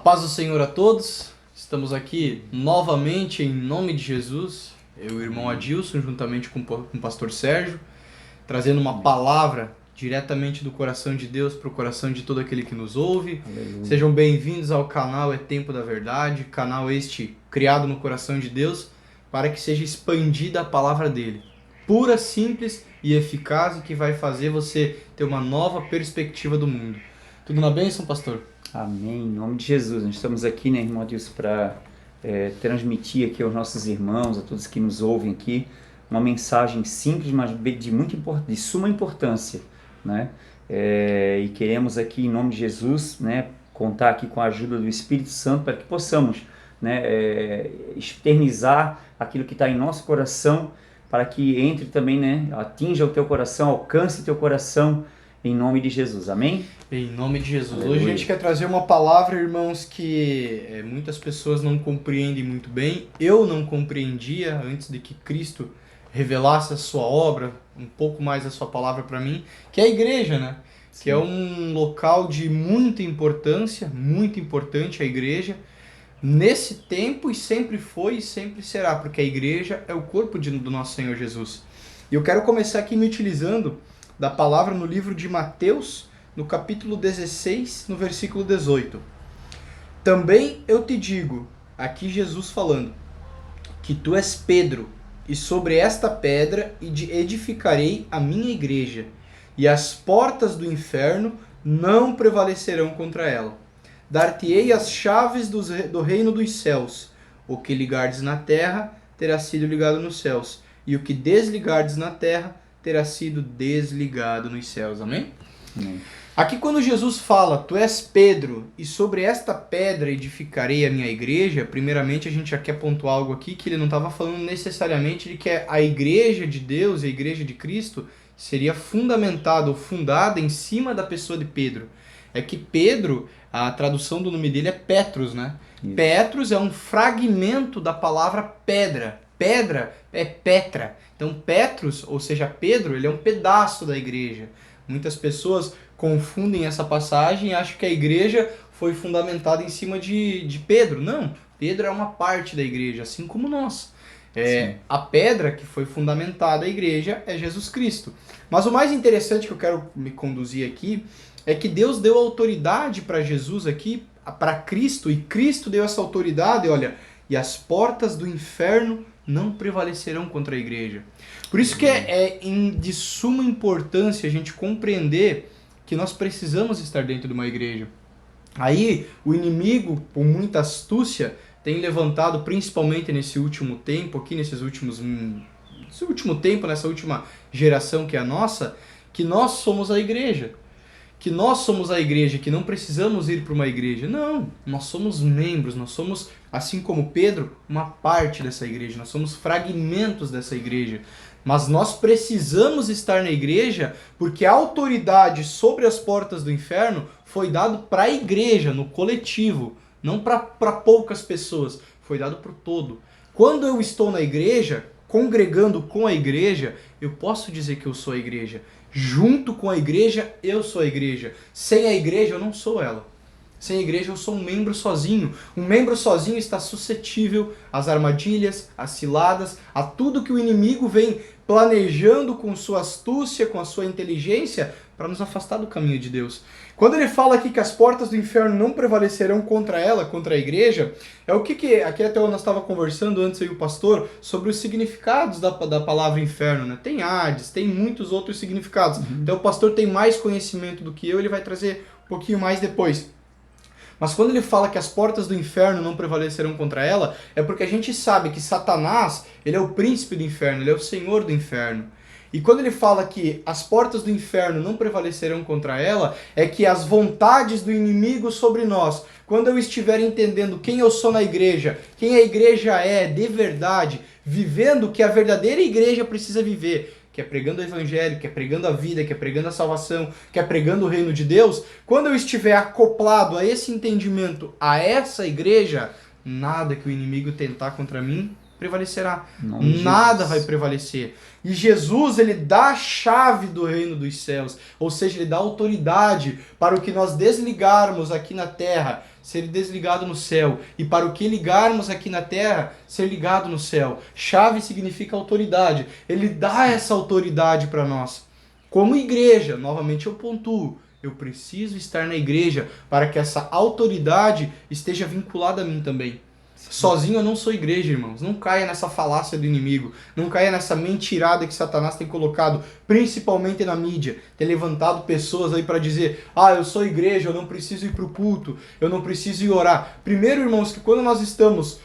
A paz do Senhor a todos, estamos aqui novamente em nome de Jesus, eu e o irmão Adilson, juntamente com o pastor Sérgio, trazendo uma palavra diretamente do coração de Deus para o coração de todo aquele que nos ouve. Aleluia. Sejam bem-vindos ao canal É Tempo da Verdade, canal este criado no coração de Deus para que seja expandida a palavra dele. Pura, simples e eficaz e que vai fazer você ter uma nova perspectiva do mundo. Tudo na bênção, pastor? Amém. Em nome de Jesus. Nós estamos aqui, né, irmão Adilson, para transmitir aqui aos nossos irmãos, a todos que nos ouvem aqui, uma mensagem simples, mas de suma importância, né? E queremos aqui, em nome de Jesus, né, contar aqui com a ajuda do Espírito Santo para que possamos, né, externizar aquilo que está em nosso coração, para que entre também, né, atinja o teu coração, alcance o teu coração, em nome de Jesus. Amém? Em nome de Jesus. Aleluia. Hoje a gente quer trazer uma palavra, irmãos, que muitas pessoas não compreendem muito bem. Eu não compreendia antes de que Cristo revelasse a sua obra, um pouco mais a sua palavra para mim, que é a igreja, né? Sim. Que é um local de muita importância, muito importante a igreja, nesse tempo, e sempre foi e sempre será, porque a igreja é o corpo do nosso Senhor Jesus. E eu quero começar aqui me utilizando da palavra no livro de Mateus, no capítulo 16, no versículo 18. Também eu te digo, aqui Jesus falando, que tu és Pedro, e sobre esta pedra edificarei a minha igreja, e as portas do inferno não prevalecerão contra ela. Dar-te-ei as chaves do reino dos céus. O que ligardes na terra terá sido ligado nos céus, e o que desligardes na terra terá sido desligado nos céus. Amém? Amém. Aqui quando Jesus fala, tu és Pedro, e sobre esta pedra edificarei a minha igreja, primeiramente a gente já quer pontuar algo aqui, que ele não estava falando necessariamente de que a igreja de Deus, a igreja de Cristo, seria fundamentada ou fundada em cima da pessoa de Pedro. É que Pedro, a tradução do nome dele é Petros, né? Isso. Petros é um fragmento da palavra pedra. Pedra é Petra. Então Petros, ou seja, Pedro, ele é um pedaço da igreja. Muitas pessoas confundem essa passagem e acham que a igreja foi fundamentada em cima de Pedro. Não, Pedro é uma parte da igreja, assim como nós. A pedra que foi fundamentada a igreja é Jesus Cristo. Mas o mais interessante que eu quero me conduzir aqui é que Deus deu autoridade para Jesus aqui, para Cristo, e Cristo deu essa autoridade, olha, e as portas do inferno não prevalecerão contra a igreja. Por isso que de suma importância a gente compreender que nós precisamos estar dentro de uma igreja. Aí o inimigo, com muita astúcia, tem levantado, principalmente nesse último tempo, aqui nesse último tempo, nessa última geração que é a nossa, que nós somos a igreja. Que nós somos a igreja, que não precisamos ir para uma igreja. Não, nós somos membros, nós somos, assim como Pedro, uma parte dessa igreja, nós somos fragmentos dessa igreja. Mas nós precisamos estar na igreja porque a autoridade sobre as portas do inferno foi dado para a igreja, no coletivo, não para poucas pessoas, foi dado para o todo. Quando eu estou na igreja, congregando com a igreja, eu posso dizer que eu sou a igreja. Junto com a igreja, eu sou a igreja. Sem a igreja, eu não sou ela. Sem a igreja, eu sou um membro sozinho. Um membro sozinho está suscetível às armadilhas, às ciladas, a tudo que o inimigo vem planejando com sua astúcia, com a sua inteligência, para nos afastar do caminho de Deus. Quando ele fala aqui que as portas do inferno não prevalecerão contra ela, contra a igreja, é o que aqui até nós estávamos conversando antes aí o pastor, sobre os significados da palavra inferno, né? Tem Hades, tem muitos outros significados. Então o pastor tem mais conhecimento do que eu, ele vai trazer um pouquinho mais depois. Mas quando ele fala que as portas do inferno não prevalecerão contra ela, é porque a gente sabe que Satanás, ele é o príncipe do inferno, ele é o senhor do inferno. E quando ele fala que as portas do inferno não prevalecerão contra ela, é que as vontades do inimigo sobre nós, quando eu estiver entendendo quem eu sou na igreja, quem a igreja é de verdade, vivendo o que a verdadeira igreja precisa viver, que é pregando o evangelho, que é pregando a vida, que é pregando a salvação, que é pregando o reino de Deus, quando eu estiver acoplado a esse entendimento, a essa igreja, nada que o inimigo tentar contra mim prevalecerá. Nome de Nada Jesus. vai prevalecer. E Jesus, ele dá a chave do reino dos céus, ou seja, ele dá autoridade para o que nós desligarmos aqui na terra, ser desligado no céu, e para o que ligarmos aqui na terra, ser ligado no céu. Chave significa autoridade. Ele dá essa autoridade para nós. Como igreja, novamente eu pontuo, eu preciso estar na igreja para que essa autoridade esteja vinculada a mim também. Sozinho eu não sou igreja, irmãos. Não caia nessa falácia do inimigo. Não caia nessa mentirada que Satanás tem colocado, principalmente na mídia. Tem levantado pessoas aí para dizer, eu sou igreja, eu não preciso ir para o culto, eu não preciso ir orar. Primeiro, irmãos, que quando nós estamos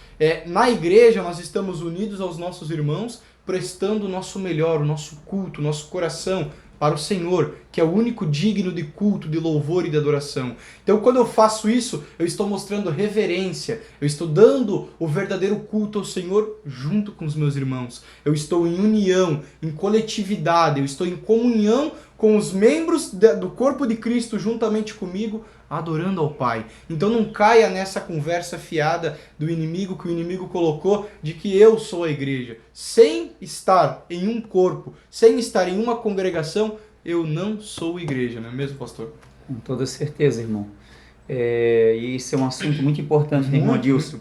na igreja, nós estamos unidos aos nossos irmãos, prestando o nosso melhor, o nosso culto, o nosso coração, para o Senhor, que é o único digno de culto, de louvor e de adoração. Então, quando eu faço isso, eu estou mostrando reverência, eu estou dando o verdadeiro culto ao Senhor junto com os meus irmãos. Eu estou em união, em coletividade, eu estou em comunhão com os membros do corpo de Cristo juntamente comigo, adorando ao Pai. Então não caia nessa conversa fiada do inimigo, que o inimigo colocou, de que eu sou a igreja. Sem estar em um corpo, sem estar em uma congregação, eu não sou igreja, não é mesmo, pastor? Com toda certeza, irmão. E esse é um assunto muito importante, né, irmão Adilson?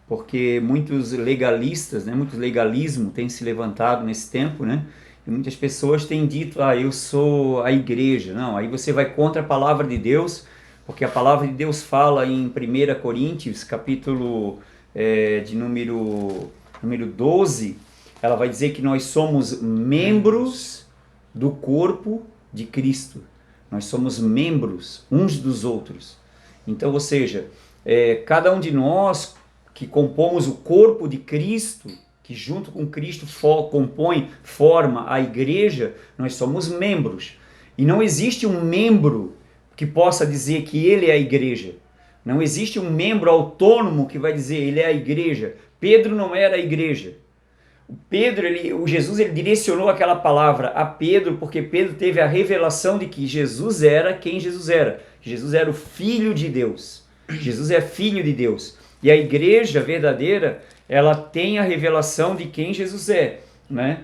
Porque muitos legalistas, né, muitos legalismo tem se levantado nesse tempo, né? E muitas pessoas têm dito, eu sou a igreja. Não, aí você vai contra a palavra de Deus, porque a palavra de Deus fala em 1 Coríntios, capítulo de número 12, ela vai dizer que nós somos membros do corpo de Cristo. Nós somos membros uns dos outros. Então, ou seja, cada um de nós que compomos o corpo de Cristo, que junto com Cristo forma a igreja, nós somos membros. E não existe um membro que possa dizer que ele é a igreja. Não existe um membro autônomo que vai dizer ele é a igreja. Pedro não era a igreja. Jesus direcionou aquela palavra a Pedro porque Pedro teve a revelação de que Jesus era quem Jesus era. Jesus era o Filho de Deus. Jesus é Filho de Deus. E a igreja verdadeira, ela tem a revelação de quem Jesus é, né?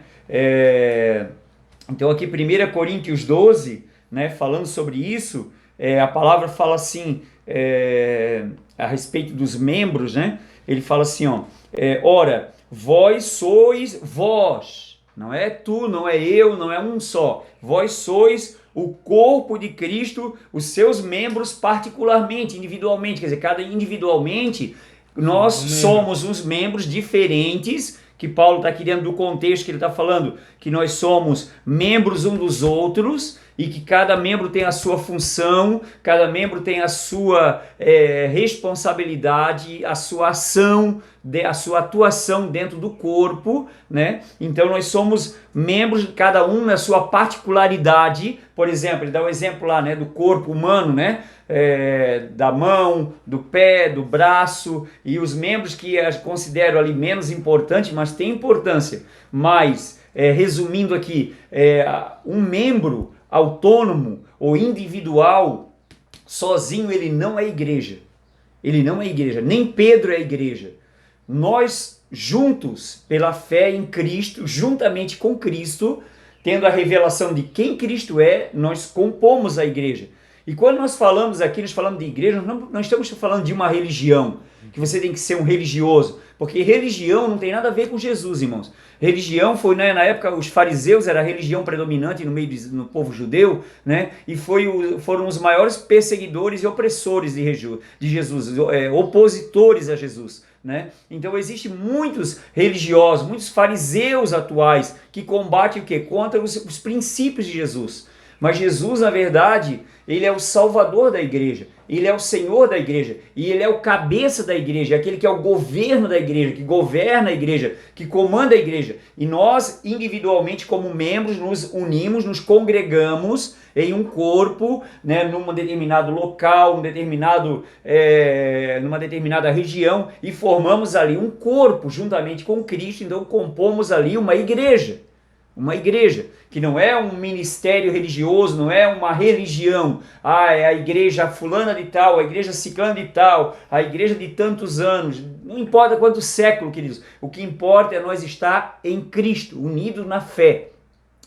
Então aqui 1 Coríntios 12, né, falando sobre isso, a palavra fala assim, a respeito dos membros, né? Ele fala assim, ora, vós sois vós, não é tu, não é eu, não é um só. Vós sois o corpo de Cristo, os seus membros particularmente, individualmente, quer dizer, cada individualmente, nós somos uns membros diferentes, que Paulo está aqui dentro do contexto que ele está falando, que nós somos membros um dos outros, e que cada membro tem a sua função, cada membro tem a sua responsabilidade, a sua ação, a sua atuação dentro do corpo, né? Então nós somos membros, cada um na sua particularidade. Por exemplo, ele dá um exemplo lá, né, do corpo humano, né? Da mão, do pé, do braço, e os membros que considero ali menos importantes, mas têm importância. Mas, resumindo aqui, um membro autônomo ou individual, sozinho ele não é igreja. Ele não é igreja, nem Pedro é igreja. Nós juntos, pela fé em Cristo, juntamente com Cristo, tendo a revelação de quem Cristo é, nós compomos a igreja. E quando nós falamos aqui, nós falamos de igreja, nós estamos falando de uma religião, que você tem que ser um religioso, porque religião não tem nada a ver com Jesus, irmãos. Religião foi, né, na época, os fariseus era a religião predominante no povo judeu, né, e foram os maiores perseguidores e opressores de Jesus, opositores a Jesus. Né? Então existem muitos religiosos, muitos fariseus atuais que combatem o quê? Contra os princípios de Jesus. Mas Jesus, na verdade, ele é o salvador da igreja, ele é o Senhor da igreja, e ele é o cabeça da igreja, aquele que é o governo da igreja, que governa a igreja, que comanda a igreja. E nós, individualmente, como membros, nos unimos, nos congregamos em um corpo, né, num determinado local, numa determinada região, e formamos ali um corpo juntamente com Cristo, então compomos ali uma igreja. uma igreja, que não é um ministério religioso, não é uma religião. Ah, é a igreja fulana de tal, a igreja ciclana de tal, a igreja de tantos anos. Não importa quanto século, queridos. O que importa é nós estar em Cristo, unidos na fé.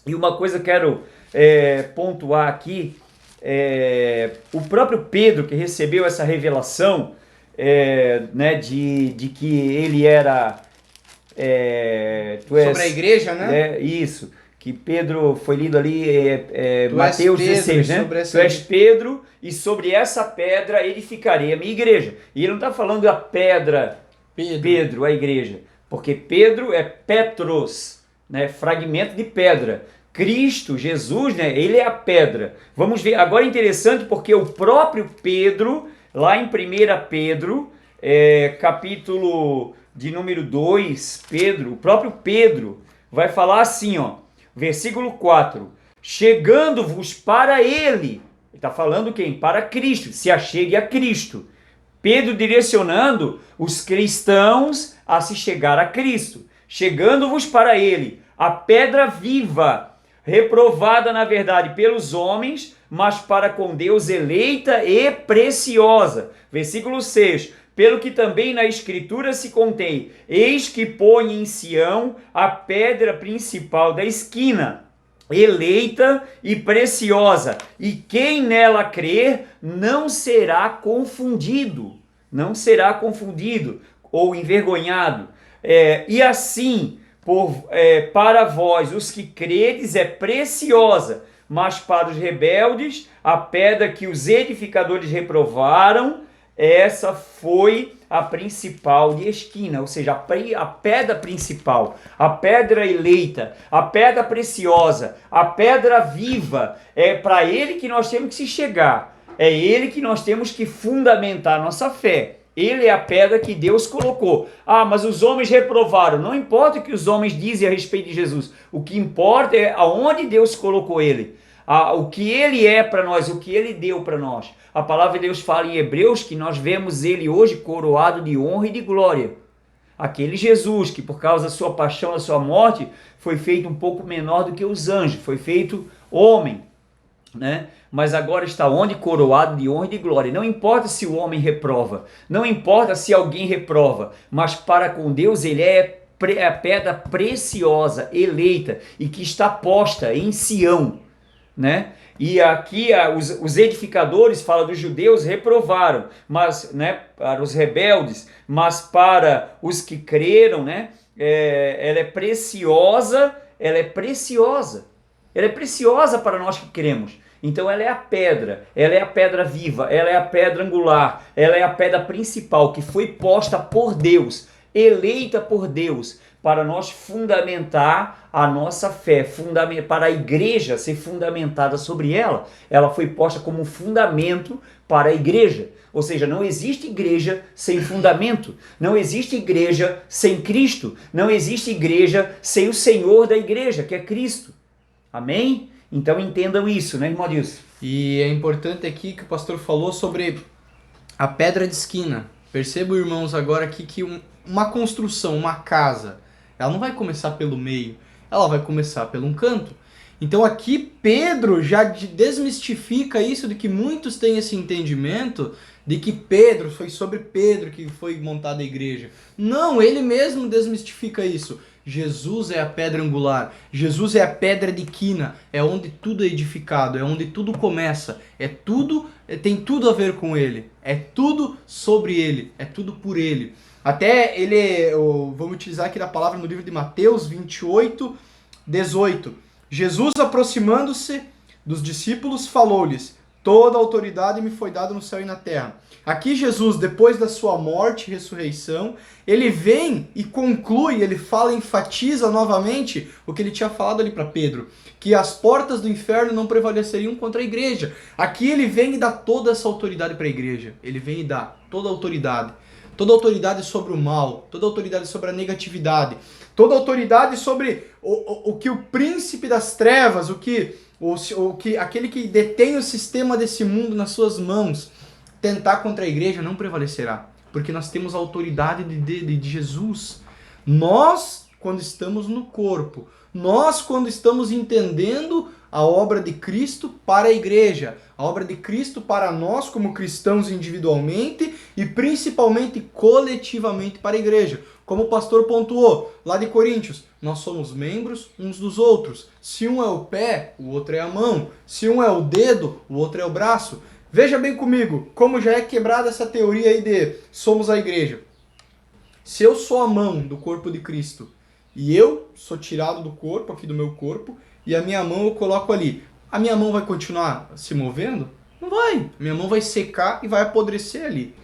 E uma coisa que eu quero pontuar aqui, o próprio Pedro, que recebeu essa revelação, né, de que ele era... sobre a igreja, né? Isso, que Pedro foi lido ali, Mateus Pedro, 16, né? Tu és Pedro, e sobre essa pedra edificarei a minha igreja. E ele não está falando da pedra Pedro, a igreja, porque Pedro é Petros, né? Fragmento de pedra. Cristo, Jesus, né? Ele é a pedra. Vamos ver, agora é interessante porque o próprio Pedro, lá em 1 Pedro, capítulo de número 2, Pedro, o próprio Pedro vai falar assim, ó, versículo 4, chegando-vos para ele, ele está falando quem? Para Cristo, se achegue a Cristo. Pedro direcionando os cristãos a se chegar a Cristo, chegando-vos para ele, a pedra viva, reprovada na verdade pelos homens, mas para com Deus eleita e preciosa. Versículo 6, pelo que também na Escritura se contém, eis que põe em Sião a pedra principal da esquina, eleita e preciosa, e quem nela crer não será confundido, ou envergonhado. E assim, para vós, os que credes, é preciosa, mas para os rebeldes, a pedra que os edificadores reprovaram, essa foi a principal de esquina, ou seja, a pedra principal, a pedra eleita, a pedra preciosa, a pedra viva, é para ele que nós temos que se chegar, é ele que nós temos que fundamentar a nossa fé. Ele é a pedra que Deus colocou. Ah, mas os homens reprovaram. Não importa o que os homens dizem a respeito de Jesus. O que importa é aonde Deus colocou ele. O que ele é para nós, o que ele deu para nós. A palavra de Deus fala em Hebreus que nós vemos ele hoje coroado de honra e de glória. Aquele Jesus que por causa da sua paixão, da sua morte, foi feito um pouco menor do que os anjos, foi feito homem, né? Mas agora está onde? Coroado de honra e de glória. Não importa se o homem reprova, não importa se alguém reprova, mas para com Deus ele é a pedra preciosa, eleita e que está posta em Sião, né? E aqui os edificadores, fala dos judeus, reprovaram, mas, né, para os rebeldes, mas para os que creram, né, ela é preciosa, ela é preciosa para nós que cremos. Então ela é a pedra viva, ela é a pedra angular, ela é a pedra principal que foi posta por Deus, eleita por Deus, para nós fundamentar a nossa fé, para a igreja ser fundamentada sobre ela. Ela foi posta como fundamento para a igreja. Ou seja, não existe igreja sem fundamento, não existe igreja sem Cristo, não existe igreja sem o Senhor da igreja, que é Cristo. Amém? Então entendam isso, né, irmão Adilson? E é importante aqui que o pastor falou sobre a pedra de esquina. Percebam, irmãos, agora aqui que uma construção, uma casa, ela não vai começar pelo meio, ela vai começar pelo um canto. Então aqui Pedro já desmistifica isso de que muitos têm esse entendimento de que foi sobre Pedro que foi montada a igreja. Não, ele mesmo desmistifica isso. Jesus é a pedra angular, Jesus é a pedra de quina, é onde tudo é edificado, é onde tudo começa, tem tudo a ver com ele, é tudo sobre ele, é tudo por ele. Até vamos utilizar aqui a palavra no livro de Mateus 28, 18. Jesus, aproximando-se dos discípulos, falou-lhes: toda a autoridade me foi dada no céu e na terra. Aqui Jesus, depois da sua morte e ressurreição, ele vem e conclui, ele fala, enfatiza novamente o que ele tinha falado ali para Pedro, que as portas do inferno não prevaleceriam contra a igreja. Aqui ele vem e dá toda essa autoridade para a igreja. Ele vem e dá toda a autoridade. Toda a autoridade sobre o mal, toda a autoridade sobre a negatividade, toda a autoridade sobre o que o príncipe das trevas, aquele que detém o sistema desse mundo nas suas mãos, tentar contra a igreja não prevalecerá, porque nós temos a autoridade de Jesus. Nós quando estamos no corpo. Nós, quando estamos entendendo a obra de Cristo para a igreja, a obra de Cristo para nós como cristãos individualmente e principalmente coletivamente para a igreja. Como o pastor pontuou lá de Coríntios, nós somos membros uns dos outros. Se um é o pé, o outro é a mão. Se um é o dedo, o outro é o braço. Veja bem comigo, como já é quebrada essa teoria aí de somos a igreja. Se eu sou a mão do corpo de Cristo e eu sou tirado do corpo, aqui do meu corpo, e a minha mão eu coloco ali, a minha mão vai continuar se movendo? Não vai. A minha mão vai secar e vai apodrecer ali.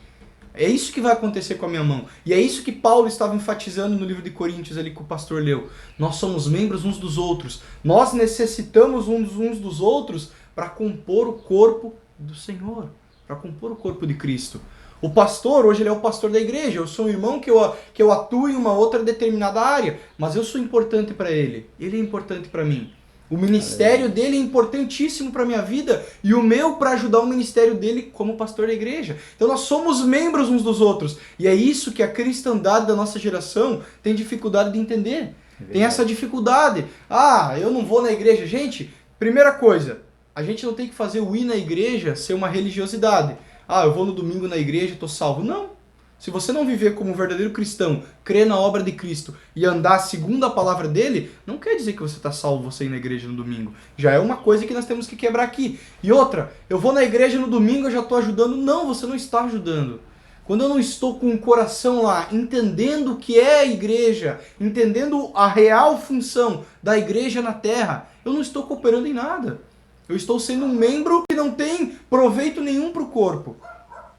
É isso que vai acontecer com a minha mão. E é isso que Paulo estava enfatizando no livro de Coríntios ali que o pastor leu. Nós somos membros uns dos outros. Nós necessitamos uns dos outros para compor o corpo do Senhor, para compor o corpo de Cristo. O pastor, hoje ele é o pastor da igreja, eu sou um irmão que eu atuo em uma outra determinada área, mas eu sou importante para ele é importante para mim. O ministério dele é importantíssimo para a minha vida e o meu para ajudar o ministério dele como pastor da igreja. Então nós somos membros uns dos outros e é isso que a cristandade da nossa geração tem dificuldade de entender. Tem essa dificuldade. Ah, eu não vou na igreja. Gente, primeira coisa, a gente não tem que fazer o ir na igreja ser uma religiosidade. Ah, eu vou no domingo na igreja e estou salvo. Não. Se você não viver como um verdadeiro cristão, crer na obra de Cristo e andar segundo a palavra dele, não quer dizer que você está salvo você ir na igreja no domingo. Já é uma coisa que nós temos que quebrar aqui. E outra, eu vou na igreja no domingo, eu já estou ajudando. Não, você não está ajudando. Quando eu não estou com o coração lá, entendendo o que é a igreja, entendendo a real função da igreja na terra, eu não estou cooperando em nada. Eu estou sendo um membro que não tem proveito nenhum para o corpo.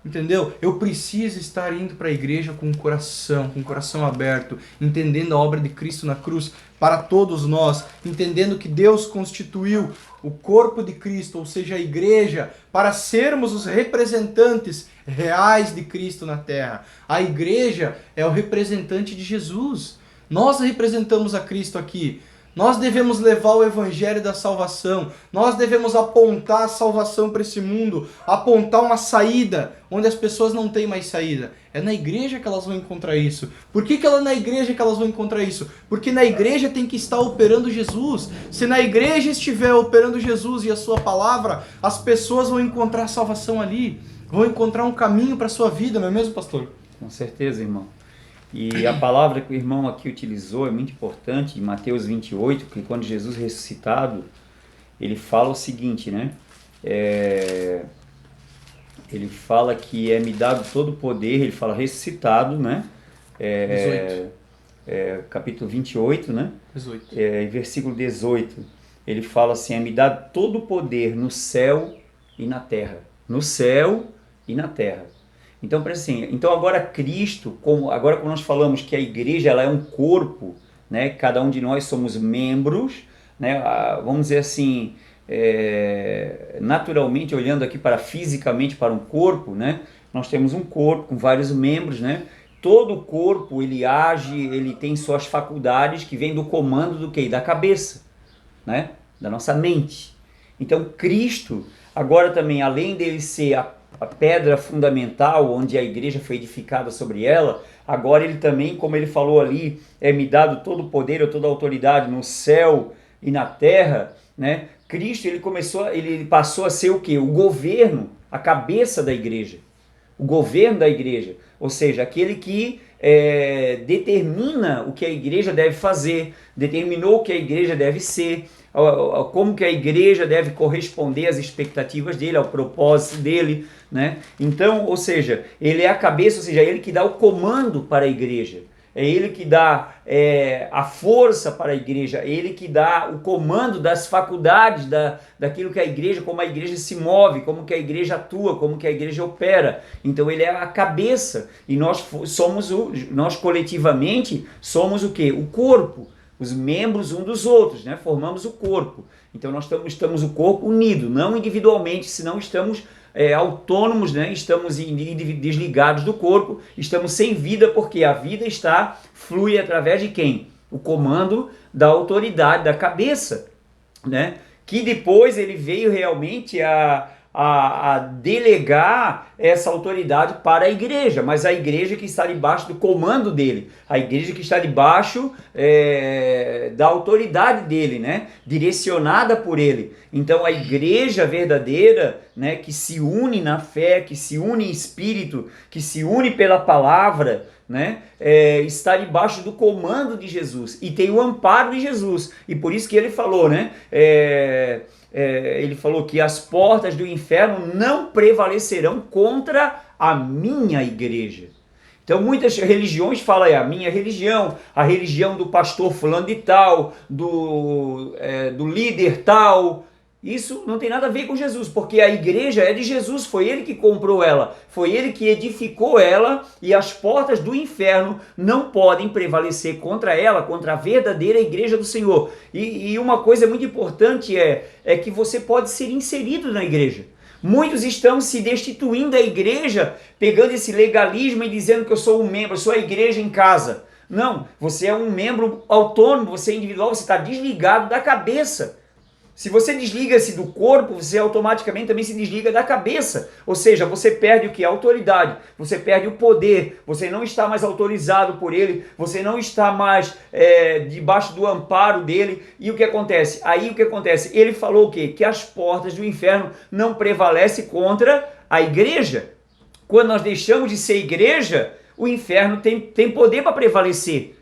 Entendeu? Eu preciso estar indo para a igreja com o coração aberto, entendendo a obra de Cristo na cruz para todos nós, entendendo que Deus constituiu o corpo de Cristo, ou seja, a igreja, para sermos os representantes reais de Cristo na terra. A igreja é o representante de Jesus. Nós representamos a Cristo aqui. Nós devemos levar o evangelho da salvação. Nós devemos apontar a salvação para esse mundo, apontar uma saída onde as pessoas não têm mais saída. É na igreja que elas vão encontrar isso. Por que é na igreja que elas vão encontrar isso? Porque na igreja tem que estar operando Jesus. Se na igreja estiver operando Jesus e a sua palavra, as pessoas vão encontrar salvação ali. Vão encontrar um caminho para a sua vida, não é mesmo, pastor? Com certeza, irmão. E a palavra que o irmão aqui utilizou é muito importante, em Mateus 28, que quando Jesus ressuscitado, ele fala o seguinte, né? Ele fala que é me dado todo o poder, ele fala ressuscitado, né? 18. Capítulo 28, né? 18. Versículo 18, ele fala assim, é me dado todo o poder no céu e na terra. No céu e na terra. Então, então agora Cristo, agora como nós falamos que a igreja ela é um corpo, né? Cada um de nós somos membros, né? Vamos dizer assim, naturalmente olhando aqui fisicamente para um corpo, né? Nós temos um corpo com vários membros, né? Todo o corpo ele age, ele tem suas faculdades que vêm do comando do quê? Da cabeça, né? Da nossa mente. Então Cristo, agora também, além dele ser a pedra fundamental onde a igreja foi edificada sobre ela, agora ele também, como ele falou ali, me dado todo o poder ou toda a autoridade no céu e na terra, né? Cristo ele passou a ser o quê? O governo, a cabeça da igreja. O governo da igreja, ou seja, aquele que determina o que a igreja deve fazer, determinou o que a igreja deve ser, como que a igreja deve corresponder às expectativas dele, ao propósito dele, né? Então, ou seja, ele é a cabeça, ou seja, é ele que dá o comando para a igreja, é ele que dá a força para a igreja, é ele que dá o comando das faculdades daquilo que a igreja, como a igreja se move, como que a igreja atua, como que a igreja opera. Então ele é a cabeça e nós coletivamente somos o quê? O corpo. Os membros um dos outros, né? Formamos o corpo. Então nós estamos o corpo unido, não individualmente, senão estamos autônomos, né? Estamos desligados do corpo, estamos sem vida, porque a vida flui através de quem? O comando da autoridade, da cabeça, né? Que depois ele veio realmente a a delegar essa autoridade para a igreja, mas a igreja que está debaixo do comando dele, a igreja que está debaixo da autoridade dele, né? Direcionada por ele. Então a igreja verdadeira, né, que se une na fé, que se une em espírito, que se une pela palavra, né, está debaixo do comando de Jesus e tem o amparo de Jesus. E por isso que ele falou, né? Ele falou que as portas do inferno não prevalecerão contra a minha igreja. Então muitas religiões falam, a minha religião, a religião do pastor fulano de tal, do líder tal. Isso não tem nada a ver com Jesus, porque a igreja é de Jesus, foi ele que comprou ela, foi ele que edificou ela, e as portas do inferno não podem prevalecer contra ela, contra a verdadeira igreja do Senhor. E uma coisa muito importante é que você pode ser inserido na igreja. Muitos estão se destituindo da igreja, pegando esse legalismo e dizendo que eu sou um membro, eu sou a igreja em casa. Não, você é um membro autônomo, você é individual, você está desligado da cabeça. Se você desliga-se do corpo, você automaticamente também se desliga da cabeça. Ou seja, você perde o que? A autoridade, você perde o poder, você não está mais autorizado por ele, você não está mais debaixo do amparo dele. E o que acontece? Aí o que acontece? Ele falou o quê? Que as portas do inferno não prevalecem contra a igreja. Quando nós deixamos de ser igreja, o inferno tem poder para prevalecer.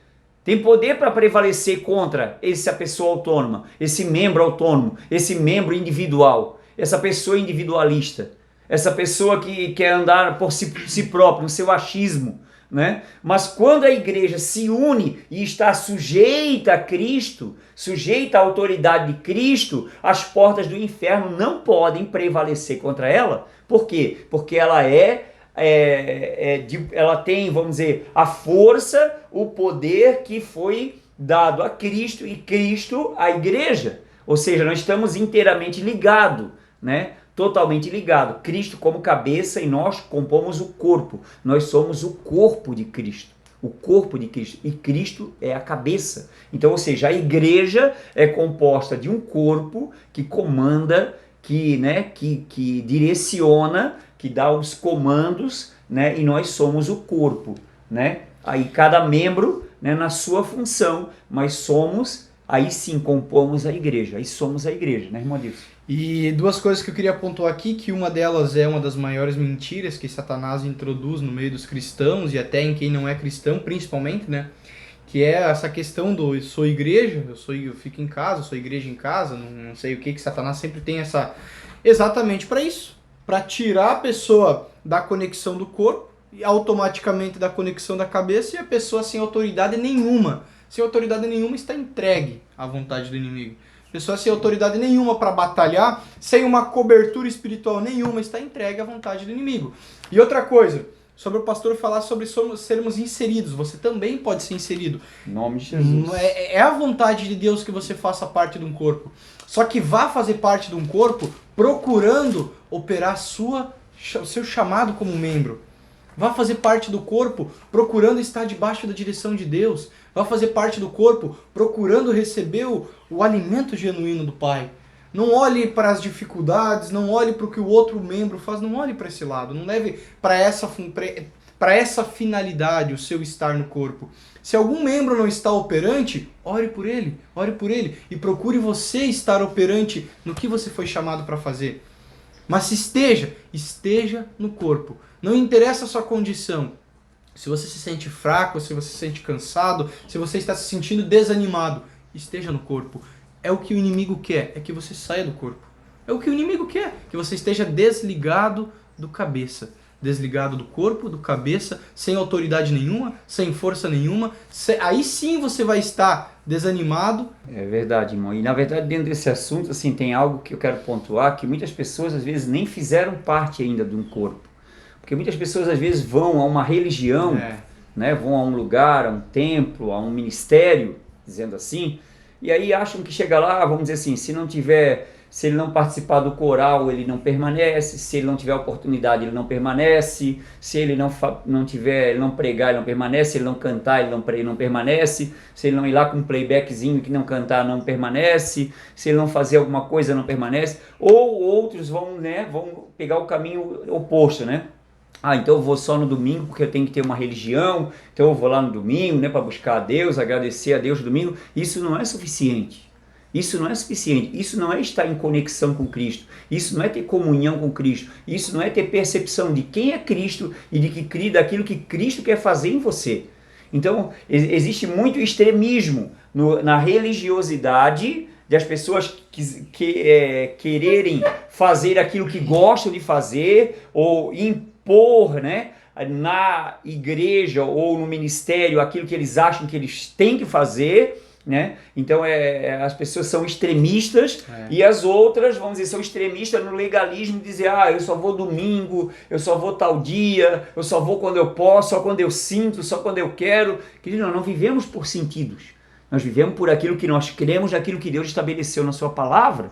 Tem poder para prevalecer contra essa pessoa autônoma, esse membro autônomo, esse membro individual, essa pessoa individualista, essa pessoa que quer andar por si próprio, no seu achismo, né? Mas quando a igreja se une e está sujeita a Cristo, sujeita à autoridade de Cristo, as portas do inferno não podem prevalecer contra ela. Por quê? Porque ela ela tem, vamos dizer, a força, o poder que foi dado a Cristo e Cristo à igreja. Ou seja, nós estamos inteiramente ligados, né? Totalmente ligados. Cristo como cabeça e nós compomos o corpo. Nós somos o corpo de Cristo. O corpo de Cristo. E Cristo é a cabeça. Então, ou seja, a igreja é composta de um corpo que comanda, que direciona, que dá os comandos, né? E nós somos o corpo, né? Aí cada membro, né, na sua função, mas aí sim compomos a igreja, aí somos a igreja, né, irmão Dilson? E duas coisas que eu queria pontuar aqui, que uma delas é uma das maiores mentiras que Satanás introduz no meio dos cristãos e até em quem não é cristão, principalmente, né? Que é essa questão do eu sou igreja, eu fico em casa, eu sou igreja em casa, não sei o que Satanás sempre tem essa... Exatamente para isso. Para tirar a pessoa da conexão do corpo e automaticamente da conexão da cabeça e a pessoa sem autoridade nenhuma. Sem autoridade nenhuma está entregue à vontade do inimigo. A pessoa sem autoridade nenhuma para batalhar, sem uma cobertura espiritual nenhuma, está entregue à vontade do inimigo. E outra coisa, sobre o pastor falar sobre sermos inseridos, você também pode ser inserido. Em nome de Jesus. É a vontade de Deus que você faça parte de um corpo. Só que vá fazer parte de um corpo procurando operar o seu chamado como membro. Vá fazer parte do corpo procurando estar debaixo da direção de Deus. Vá fazer parte do corpo procurando receber o alimento genuíno do Pai. Não olhe para as dificuldades, não olhe para o que o outro membro faz, não olhe para esse lado. Não leve para essa finalidade o seu estar no corpo. Se algum membro não está operante, ore por ele e procure você estar operante no que você foi chamado para fazer. Mas se esteja no corpo. Não interessa a sua condição. Se você se sente fraco, se você se sente cansado, se você está se sentindo desanimado, esteja no corpo. É o que o inimigo quer, é que você saia do corpo. É o que o inimigo quer, que você esteja desligado do cabeça. Desligado do corpo, do cabeça, sem autoridade nenhuma, sem força nenhuma. Aí sim você vai estar desanimado. É verdade, irmão. E na verdade, dentro desse assunto, assim, tem algo que eu quero pontuar, que muitas pessoas às vezes nem fizeram parte ainda de um corpo. Porque muitas pessoas às vezes vão a uma religião, né, vão a um lugar, a um templo, a um ministério, dizendo assim, e aí acham que chega lá, vamos dizer assim, se se ele não participar do coral, ele não permanece, se ele não tiver oportunidade, ele não permanece, se ele não tiver, ele não pregar, ele não permanece, se ele não cantar, ele não permanece, se ele não ir lá com um playbackzinho que não cantar, não permanece, se ele não fazer alguma coisa, não permanece, ou outros vão pegar o caminho oposto, né? Ah, então eu vou só no domingo porque eu tenho que ter uma religião, então eu vou lá no domingo, né, para buscar a Deus, agradecer a Deus no domingo. Isso não é suficiente. Isso não é suficiente. Isso não é estar em conexão com Cristo. Isso não é ter comunhão com Cristo. Isso não é ter percepção de quem é Cristo e daquilo que Cristo quer fazer em você. Então, existe muito extremismo na religiosidade das pessoas quererem fazer aquilo que gostam de fazer ou impor, né, na igreja ou no ministério aquilo que eles acham que eles têm que fazer, né? Então as pessoas são extremistas e as outras, vamos dizer, são extremistas no legalismo, dizer, eu só vou domingo, eu só vou tal dia, eu só vou quando eu posso, só quando eu sinto, só quando eu quero. Querido, nós não vivemos por sentidos, nós vivemos por aquilo que nós cremos, aquilo que Deus estabeleceu na sua palavra.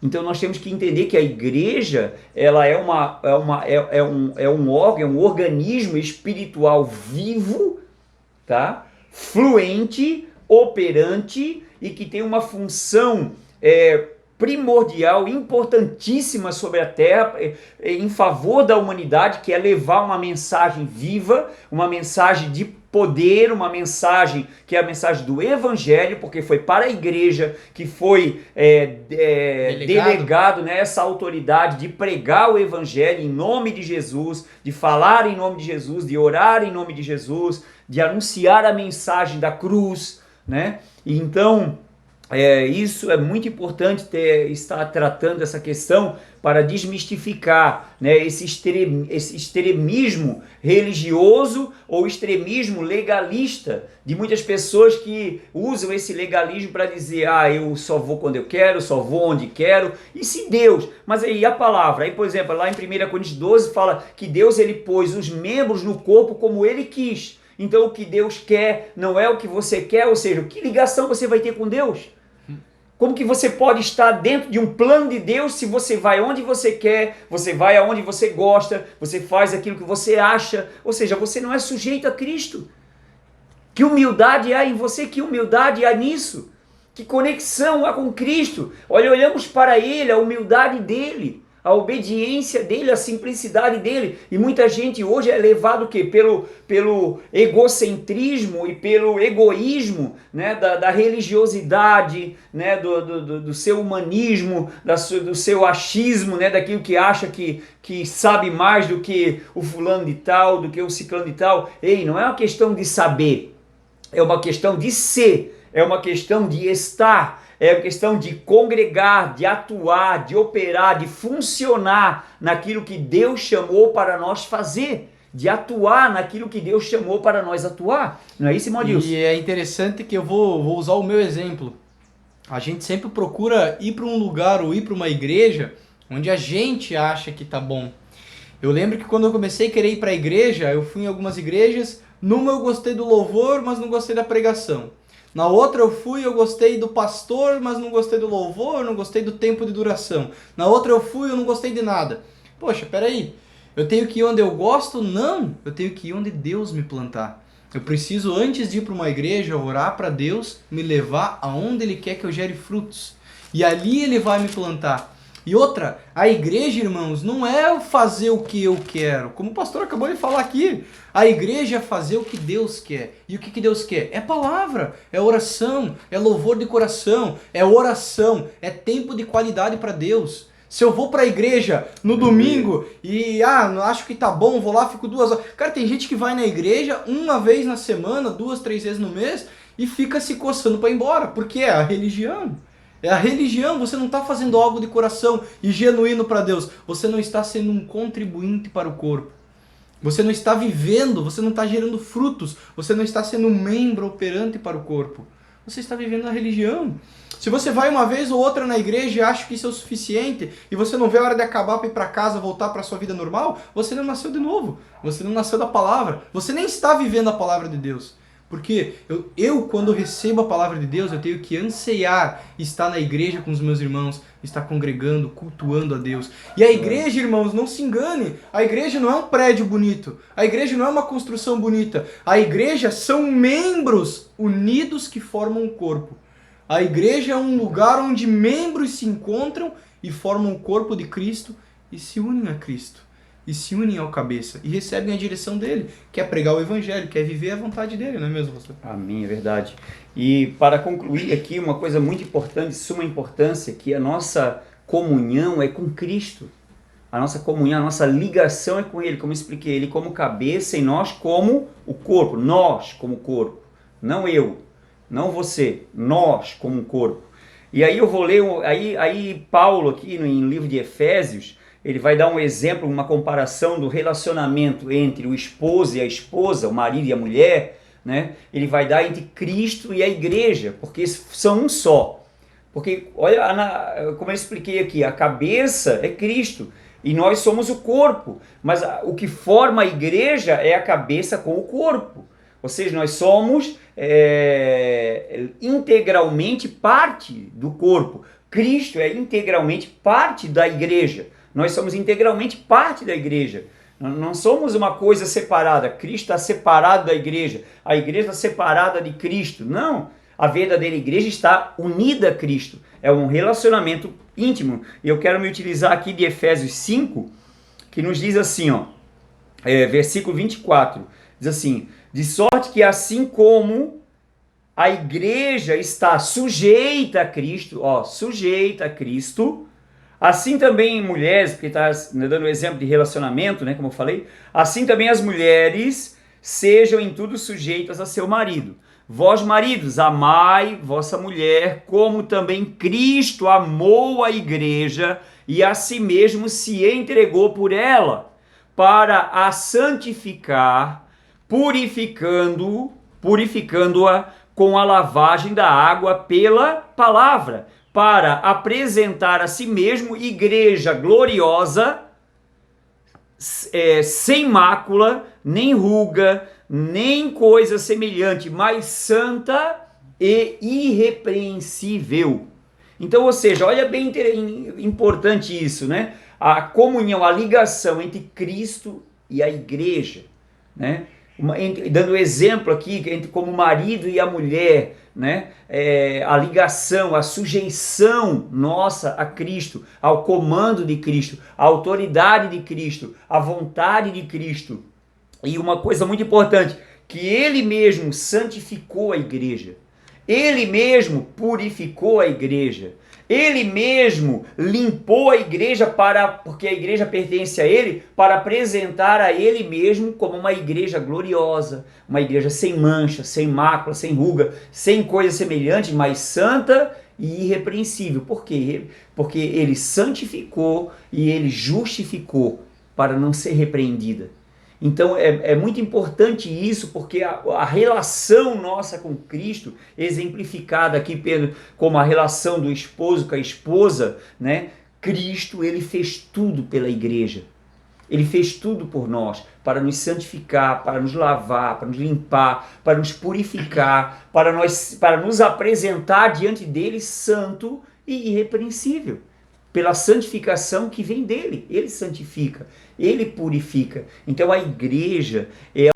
Então nós temos que entender que a igreja ela é um órgão, é um organismo espiritual vivo, tá? Fluente, operante e que tem uma função primordial, importantíssima sobre a Terra, em favor da humanidade, que é levar uma mensagem viva, uma mensagem de poder, uma mensagem que é a mensagem do Evangelho, porque foi para a igreja que foi delegado, né, essa autoridade de pregar o Evangelho em nome de Jesus, de falar em nome de Jesus, de orar em nome de Jesus, de anunciar a mensagem da cruz, né? E então, isso é muito importante estar tratando essa questão para desmistificar, né, esse extremismo religioso ou extremismo legalista de muitas pessoas que usam esse legalismo para dizer, eu só vou quando eu quero, só vou onde quero, e se Deus, mas aí a palavra, aí por exemplo, lá em 1 Coríntios 12 fala que Deus ele pôs os membros no corpo como ele quis, então o que Deus quer não é o que você quer, ou seja, que ligação você vai ter com Deus? Como que você pode estar dentro de um plano de Deus se você vai onde você quer, você vai aonde você gosta, você faz aquilo que você acha, ou seja, você não é sujeito a Cristo. Que humildade há em você, que humildade há nisso, que conexão há com Cristo. Olha, olhamos para Ele, a humildade dEle, a obediência dEle, a simplicidade dEle, e muita gente hoje é levado o quê? Pelo egocentrismo e pelo egoísmo, né? da religiosidade, né? do seu humanismo, do seu achismo, né? Daquilo que acha que sabe mais do que o fulano de tal, do que o ciclano de tal. Ei, não é uma questão de saber, é uma questão de ser, é uma questão de estar, é a questão de congregar, de atuar, de operar, de funcionar naquilo que Deus chamou para nós fazer, de atuar naquilo que Deus chamou para nós atuar. Não é isso, irmão Adilson? E é interessante que eu vou usar o meu exemplo. A gente sempre procura ir para um lugar ou ir para uma igreja onde a gente acha que tá bom. Eu lembro que quando eu comecei a querer ir para a igreja, eu fui em algumas igrejas, numa eu gostei do louvor, mas não gostei da pregação. Na outra eu gostei do pastor, mas não gostei do louvor, não gostei do tempo de duração. Na outra eu não gostei de nada. Poxa, peraí, eu tenho que ir onde eu gosto? Não, eu tenho que ir onde Deus me plantar. Eu preciso, antes de ir para uma igreja, orar para Deus me levar aonde Ele quer que eu gere frutos. E ali Ele vai me plantar. E outra, a igreja, irmãos, não é fazer o que eu quero. Como o pastor acabou de falar aqui, a igreja é fazer o que Deus quer. E o que Deus quer? É palavra, é oração, é louvor de coração, é oração, é tempo de qualidade para Deus. Se eu vou para a igreja no domingo e não acho que tá bom, vou lá, fico 2 horas. Cara, tem gente que vai na igreja uma vez na semana, 2, 3 vezes no mês e fica se coçando para ir embora, porque é a religião. É a religião, você não está fazendo algo de coração e genuíno para Deus. Você não está sendo um contribuinte para o corpo. Você não está vivendo, você não está gerando frutos. Você não está sendo um membro operante para o corpo. Você está vivendo a religião. Se você vai uma vez ou outra na igreja e acha que isso é o suficiente, e você não vê a hora de acabar para ir para casa, voltar para a sua vida normal, você não nasceu de novo. Você não nasceu da palavra. Você nem está vivendo a palavra de Deus. Porque eu, quando recebo a palavra de Deus, eu tenho que anseiar estar na igreja com os meus irmãos, estar congregando, cultuando a Deus. E a igreja, irmãos, não se engane, a igreja não é um prédio bonito, a igreja não é uma construção bonita, a igreja são membros unidos que formam um corpo. A igreja é um lugar onde membros se encontram e formam o corpo de Cristo e se unem a Cristo. E se unem ao cabeça e recebem a direção dele, que é pregar o evangelho, que é viver a vontade dele, não é mesmo, pastor? Amém, é verdade. E para concluir aqui, uma coisa muito importante, de suma importância, que a nossa comunhão é com Cristo. A nossa comunhão, a nossa ligação é com Ele, como eu expliquei, Ele como cabeça e nós como o corpo, nós como corpo, não eu, não você, nós como corpo. E aí eu vou ler, aí Paulo aqui no livro de Efésios, ele vai dar um exemplo, uma comparação do relacionamento entre o esposo e a esposa, o marido e a mulher, né? Ele vai dar entre Cristo e a igreja, porque são um só. Porque, olha, como eu expliquei aqui, a cabeça é Cristo e nós somos o corpo, mas o que forma a igreja é a cabeça com o corpo. Ou seja, nós somos integralmente parte do corpo. Cristo é integralmente parte da igreja. Nós somos integralmente parte da igreja. Não somos uma coisa separada. Cristo está separado da igreja. A igreja está separada de Cristo. Não. A verdadeira igreja está unida a Cristo. É um relacionamento íntimo. E eu quero me utilizar aqui de Efésios 5, que nos diz assim, versículo 24. Diz assim, de sorte que assim como a igreja está sujeita a Cristo, sujeita a Cristo, assim também mulheres, porque está dando exemplo de relacionamento, né, como eu falei, assim também as mulheres sejam em tudo sujeitas a seu marido. Vós, maridos, amai vossa mulher, como também Cristo amou a igreja e a si mesmo se entregou por ela, para a santificar, purificando-a com a lavagem da água pela palavra, para apresentar a si mesmo igreja gloriosa, sem mácula, nem ruga, nem coisa semelhante, mas santa e irrepreensível. Então, ou seja, olha bem importante isso, né? A comunhão, a ligação entre Cristo e a igreja, né? Dando exemplo aqui, entre como o marido e a mulher, né? A ligação, a sujeição nossa a Cristo, ao comando de Cristo, à autoridade de Cristo, à vontade de Cristo. E uma coisa muito importante, que Ele mesmo santificou a igreja, Ele mesmo purificou a igreja, Ele mesmo limpou a igreja porque a igreja pertence a Ele, para apresentar a Ele mesmo como uma igreja gloriosa, uma igreja sem mancha, sem mácula, sem ruga, sem coisa semelhante, mas santa e irrepreensível. Por quê? Porque Ele santificou e Ele justificou para não ser repreendida. Então é muito importante isso, porque a relação nossa com Cristo, exemplificada aqui como a relação do esposo com a esposa, né? Cristo, ele fez tudo pela igreja. Ele fez tudo por nós, para nos santificar, para nos lavar, para nos limpar, para nos purificar, para nos apresentar diante dele santo e irrepreensível. Pela santificação que vem dele. Ele santifica, ele purifica. Então a igreja é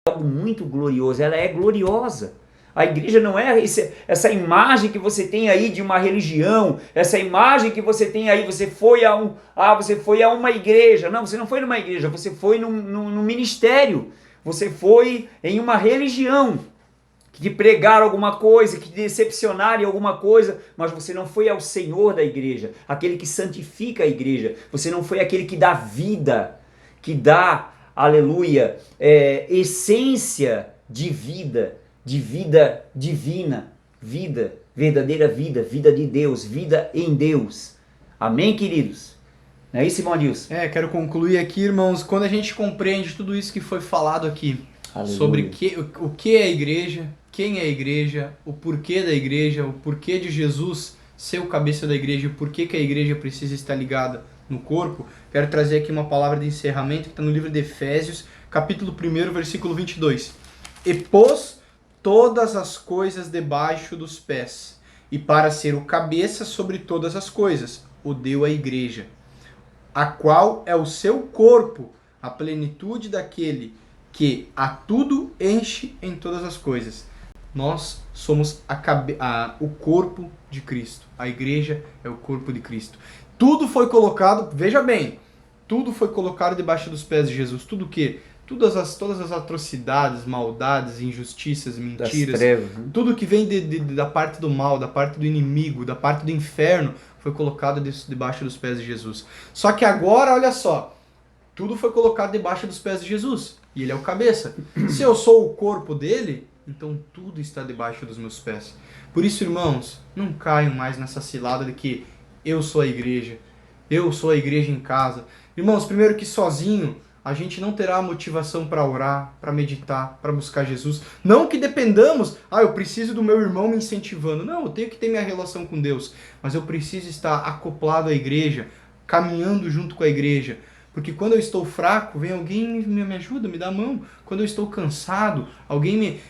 algo muito glorioso, ela é gloriosa. A igreja não é essa imagem que você tem aí de uma religião, essa imagem que você tem aí, você foi a uma igreja. Não, você não foi numa igreja, você foi num ministério, você foi em uma religião, que te pregaram alguma coisa, que te decepcionaram em alguma coisa, mas você não foi ao Senhor da igreja, aquele que santifica a igreja. Você não foi aquele que dá vida, que dá, aleluia, essência de vida divina, verdadeira vida de Deus, vida em Deus. Amém, queridos? Não é isso, irmão Adilson? Quero concluir aqui, irmãos, quando a gente compreende tudo isso que foi falado aqui, aleluia, sobre o que é a igreja, quem é a igreja, o porquê da igreja, o porquê de Jesus ser o cabeça da igreja, o porquê que a igreja precisa estar ligada no corpo, quero trazer aqui uma palavra de encerramento que está no livro de Efésios, capítulo 1, versículo 22. E pôs todas as coisas debaixo dos pés, e para ser o cabeça sobre todas as coisas, o deu à igreja, a qual é o seu corpo, a plenitude daquele que a tudo enche em todas as coisas. Nós somos o corpo de Cristo. A igreja é o corpo de Cristo. Tudo foi colocado, veja bem, tudo foi colocado debaixo dos pés de Jesus. Tudo o quê? Todas as atrocidades, maldades, injustiças, mentiras, tudo que vem da parte do mal, da parte do inimigo, da parte do inferno, foi colocado debaixo dos pés de Jesus. Só que agora, olha só, tudo foi colocado debaixo dos pés de Jesus. E ele é o cabeça. Se eu sou o corpo dele, então tudo está debaixo dos meus pés. Por isso, irmãos, não caiam mais nessa cilada de que eu sou a igreja em casa. Irmãos, primeiro que sozinho a gente não terá motivação para orar, para meditar, para buscar Jesus. Não que dependamos, eu preciso do meu irmão me incentivando. Não, eu tenho que ter minha relação com Deus. Mas eu preciso estar acoplado à igreja, caminhando junto com a igreja. Porque quando eu estou fraco, vem alguém e me ajuda, me dá a mão. Quando eu estou cansado, alguém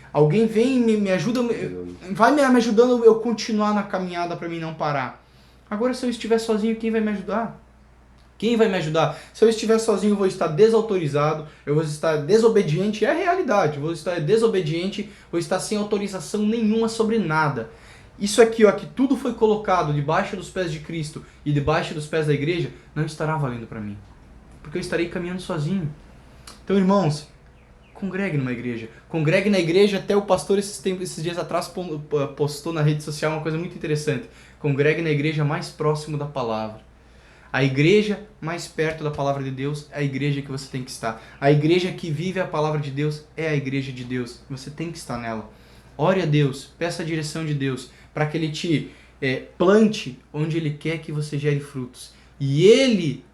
vem e me ajuda, vai me ajudando eu continuar na caminhada para mim não parar. Agora, se eu estiver sozinho, quem vai me ajudar? Quem vai me ajudar? Se eu estiver sozinho, eu vou estar desautorizado, eu vou estar desobediente, é a realidade. Eu vou estar desobediente, vou estar sem autorização nenhuma sobre nada. Isso aqui, ó, que tudo foi colocado debaixo dos pés de Cristo e debaixo dos pés da igreja, não estará valendo para mim. Porque eu estarei caminhando sozinho. Então, irmãos, congregue numa igreja. Congregue na igreja, até o pastor esses dias atrás postou na rede social uma coisa muito interessante. Congregue na igreja mais próximo da palavra. A igreja mais perto da palavra de Deus é a igreja que você tem que estar. A igreja que vive a palavra de Deus é a igreja de Deus. Você tem que estar nela. Ore a Deus, peça a direção de Deus para que Ele te plante onde Ele quer que você gere frutos. E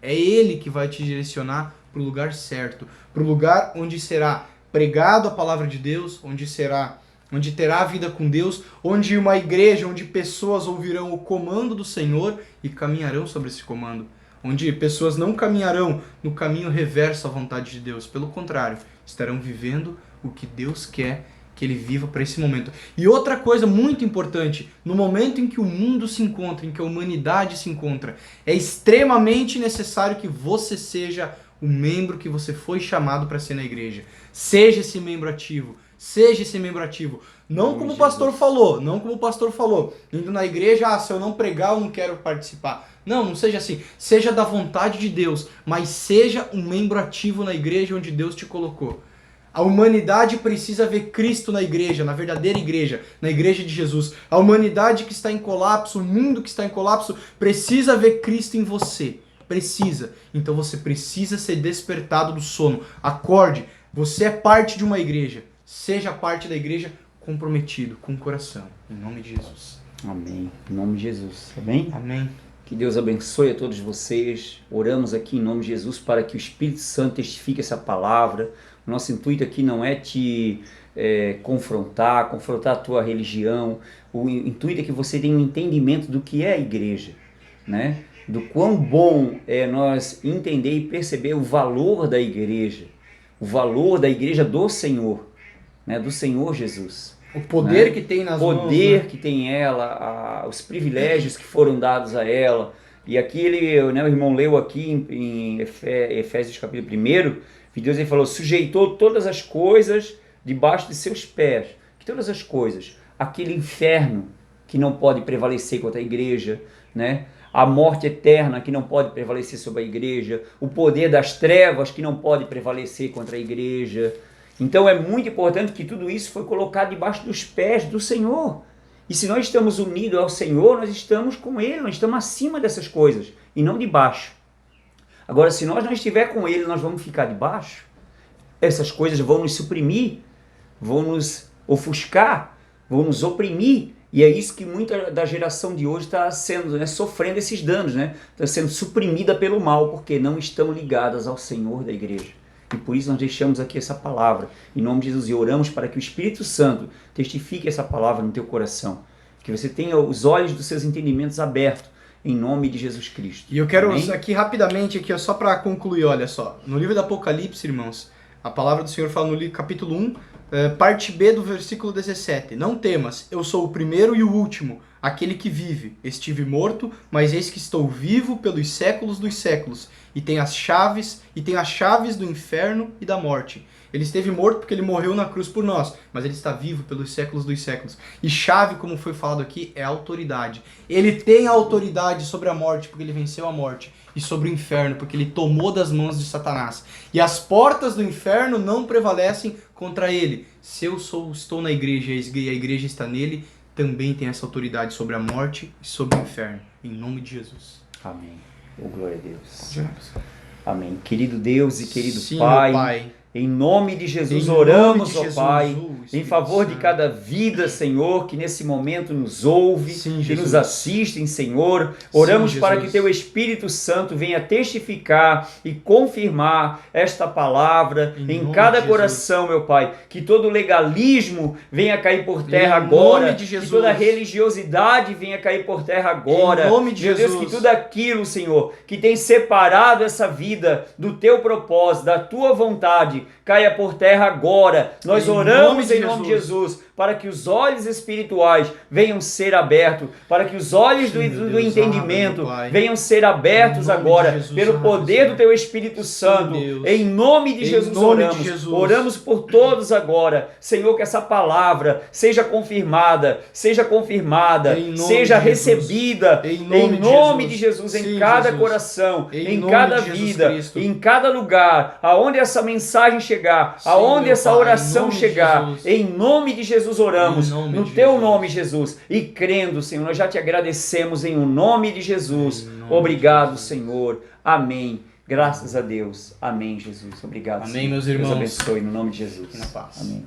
é Ele que vai te direcionar para o lugar certo, para o lugar onde será pregado a palavra de Deus, onde terá a vida com Deus, onde uma igreja, onde pessoas ouvirão o comando do Senhor e caminharão sobre esse comando. Onde pessoas não caminharão no caminho reverso à vontade de Deus. Pelo contrário, estarão vivendo o que Deus quer que ele viva para esse momento. E outra coisa muito importante, no momento em que o mundo se encontra, em que a humanidade se encontra, é extremamente necessário que você seja o membro que você foi chamado para ser na igreja. Seja esse membro ativo. Seja esse membro ativo. Não como o pastor falou. Indo na igreja, se eu não pregar, eu não quero participar. Não seja assim. Seja da vontade de Deus, mas seja um membro ativo na igreja onde Deus te colocou. A humanidade precisa ver Cristo na igreja, na verdadeira igreja, na igreja de Jesus. A humanidade que está em colapso, o mundo que está em colapso, precisa ver Cristo em você. Precisa. Então você precisa ser despertado do sono. Acorde. Você é parte de uma igreja. Seja parte da igreja comprometido, com o coração. Em nome de Jesus. Amém. Em nome de Jesus. Amém? Amém. Que Deus abençoe a todos vocês. Oramos aqui em nome de Jesus para que o Espírito Santo testifique essa palavra. O nosso intuito aqui não é te confrontar a tua religião. O intuito é que você tenha um entendimento do que é a igreja, né? Do quão bom é nós entender e perceber o valor da igreja do Senhor, né? Do Senhor Jesus. O poder que tem nas mãos. O poder que tem ela, os privilégios que foram dados a ela. E aqui o irmão leu aqui em Efésios capítulo 1, que Deus ele falou, sujeitou todas as coisas debaixo de seus pés. Que todas as coisas. Aquele inferno que não pode prevalecer contra a igreja, né? A morte eterna que não pode prevalecer sobre a igreja, o poder das trevas que não pode prevalecer contra a igreja. Então é muito importante que tudo isso foi colocado debaixo dos pés do Senhor. E se nós estamos unidos ao Senhor, nós estamos com Ele, nós estamos acima dessas coisas e não debaixo. Agora, se nós não estiver com Ele, nós vamos ficar debaixo. Essas coisas vão nos suprimir, vão nos ofuscar, vão nos oprimir. E é isso que muita da geração de hoje está sendo, sofrendo esses danos, está sendo suprimida pelo mal, porque não estão ligadas ao Senhor da igreja. E por isso nós deixamos aqui essa palavra, em nome de Jesus, e oramos para que o Espírito Santo testifique essa palavra no teu coração, que você tenha os olhos dos seus entendimentos abertos, em nome de Jesus Cristo. E eu quero aqui rapidamente, só para concluir, olha só, no livro do Apocalipse, irmãos, a palavra do Senhor fala no capítulo 1, Parte B do versículo 17. Não temas, eu sou o primeiro e o último, aquele que vive. Estive morto, mas eis que estou vivo pelos séculos dos séculos, e tenho as chaves do inferno e da morte. Ele esteve morto porque ele morreu na cruz por nós, mas ele está vivo pelos séculos dos séculos. E chave, como foi falado aqui, é autoridade. Ele tem autoridade sobre a morte porque ele venceu a morte, e sobre o inferno porque ele tomou das mãos de Satanás. E as portas do inferno não prevalecem contra ele. Se eu estou na igreja e a igreja está nele, também tem essa autoridade sobre a morte e sobre o inferno. Em nome de Jesus. Amém. Oh, glória a Deus. Amém. Querido Deus e querido Sim, Pai, meu Pai. Em nome de Jesus, Em oramos, nome de ó Pai, Jesus, em favor de Santo. cada vida, Senhor, que nesse momento nos ouve, Sim, que Jesus. nos assistem, Senhor. Oramos Sim, para Jesus. que Teu Espírito Santo venha testificar e confirmar esta palavra Em em nome cada de coração, meu Pai. Que todo legalismo venha cair por terra Em agora. nome de Que Jesus. toda religiosidade venha cair por terra agora. Em nome de Meu Deus, Jesus. que tudo aquilo, Senhor, que tem separado essa vida do Teu propósito, da Tua vontade, caia por terra agora. Nós oramos em nome de Jesus para que os olhos espirituais venham ser abertos, para que os olhos Sim, meu do Deus, entendimento abre, Pai. venham ser abertos Em nome agora, de Jesus, pelo abre, poder Senhor. do Teu Espírito Santo. Deus. Em nome de Em Jesus nome de oramos. Jesus. Oramos por todos agora. Senhor, que essa palavra seja confirmada, Em nome seja de Jesus. recebida Em em nome nome de de Jesus. Jesus, em Sim, cada Jesus. coração, Em em nome cada de Jesus vida, Cristo. em cada lugar, aonde essa mensagem chegar, Sim, aonde meu essa Pai, em oração nome de chegar, Jesus. em nome de Jesus oramos, Em nome no de Teu Jesus. nome, Jesus, e crendo, Senhor, nós já Te agradecemos em o nome de Jesus. Em nome Obrigado, de Jesus. Senhor. Amém. Graças a Deus. Amém, Jesus. Obrigado, Amém, Senhor. meus Deus irmãos. abençoe no nome de Jesus. Fiquem na paz. Amém.